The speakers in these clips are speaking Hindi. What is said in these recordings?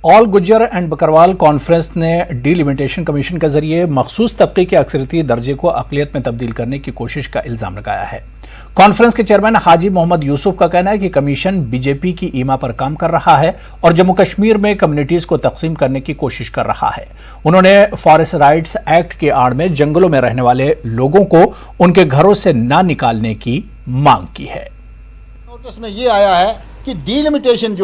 All Gujjar and Bakarwal conference ने डिलिमिटेशन कमीशन के जरिए मखसूस तबके के अक्सरियती दर्जे को अक़लियत में तब्दील करने की कोशिश का इल्जाम लगाया है। कॉन्फ्रेंस के चेयरमैन हाजी मोहम्मद यूसुफ का कहना है कि कमीशन बीजेपी की ईमा पर काम कर रहा है और जम्मू कश्मीर में कम्युनिटीज को तकसीम करने की कोशिश कर रहा है। उन्होंने फॉरेस्ट राइट्स एक्ट के आड़ में जंगलों में रहने वाले लोगों को उनके घरों से न निकालने की मांग की है। नोटिस में ये आया है कि डीलिमिटेशन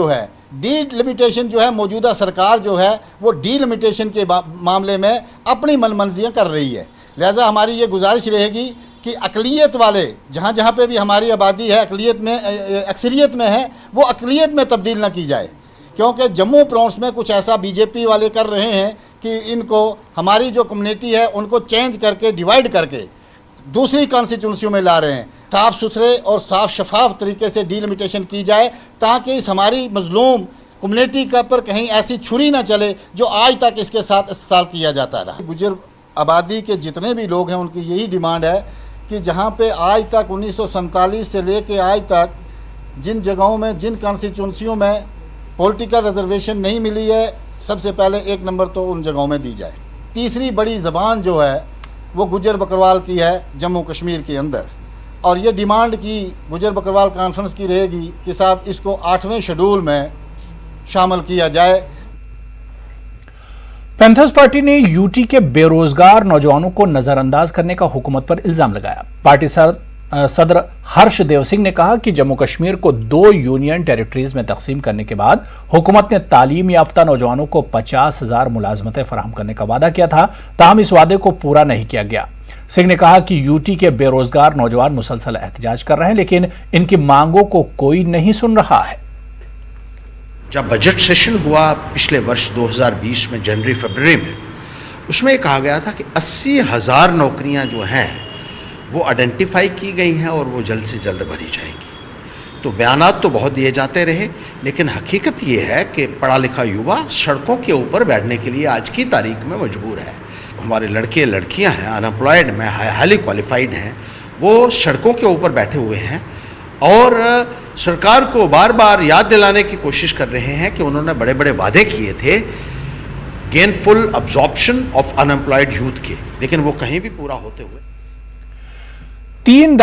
जो है मौजूदा सरकार जो है वो डीलिमिटेशन के मामले में अपनी मनमर्जियां कर रही है। लिहाजा हमारी ये गुजारिश रहेगी कि अक़लियत वाले जहाँ जहाँ पे भी हमारी आबादी है अक्सरियत में है वो अक़लियत में तब्दील ना की जाए, क्योंकि जम्मू प्रोविंस में कुछ ऐसा बीजेपी वाले कर रहे हैं कि इनको हमारी जो कम्युनिटी है उनको चेंज करके डिवाइड करके दूसरी कॉन्स्टिट्यूंसियों में ला रहे हैं। साफ़ सुथरे और साफ शफाफ तरीके से डीलिमिटेशन की जाए ताकि इस हमारी मजलूम कम्युनिटी का पर कहीं ऐसी छुरी ना चले जो आज तक इसके साथ इस्तेमाल किया जाता रहा। गुजर आबादी के जितने भी लोग हैं उनकी यही डिमांड है कि जहाँ पे आज तक 1947 से लेके आज तक जिन जगहों में जिन कॉन्स्टिट्यूंसियों में पॉलिटिकल रिजर्वेशन नहीं मिली है, सबसे पहले एक नंबर तो उन जगहों में दी जाए। तीसरी बड़ी ज़बान जो है वो गुजर बकरवाल की है जम्मू कश्मीर के अंदर, और ये डिमांड की गुजर बकरवाल कॉन्फ्रेंस की रहेगी कि साहब इसको 8वें शेड्यूल में शामिल किया जाए। पैंथर्स पार्टी ने यूटी के बेरोजगार नौजवानों को नजरअंदाज करने का हुकूमत पर इल्जाम लगाया। पार्टी सदर हर्ष देव सिंह ने कहा कि जम्मू कश्मीर को 2 यूनियन टेरिटरीज में तकसीम करने के बाद हुकूमत ने तालीम याफ्ता नौजवानों को 50,000 मुलाजमतें फराहम करने का वादा किया था, ताहम इस वादे को पूरा नहीं किया गया। सिंह ने कहा कि यूटी के बेरोजगार नौजवान मुसलसल एहतजाज कर रहे हैं, लेकिन इनकी मांगों को कोई नहीं सुन रहा है। जब बजट सेशन हुआ पिछले वर्ष 2020 में जनवरी-फरवरी में, उसमें कहा गया था कि 80,000 नौकरियां जो हैं वो आइडेंटिफाई की गई हैं और वो जल्द से जल्द भरी जाएंगी। तो बयानात तो बहुत दिए जाते रहे, लेकिन हकीकत ये है कि पढ़ा लिखा युवा सड़कों के ऊपर बैठने के लिए आज की तारीख में मजबूर है। हमारे लड़के लड़कियां हैं अनएम्प्लॉयड में हाईली क्वालिफाइड हैं, वो सड़कों के ऊपर बैठे हुए हैं और सरकार को बार बार याद दिलाने की कोशिश कर रहे हैं कि उन्होंने बड़े बड़े वादे किए थे gainful absorption of unemployed youth के, लेकिन वो कहीं भी पूरा होते हुए 3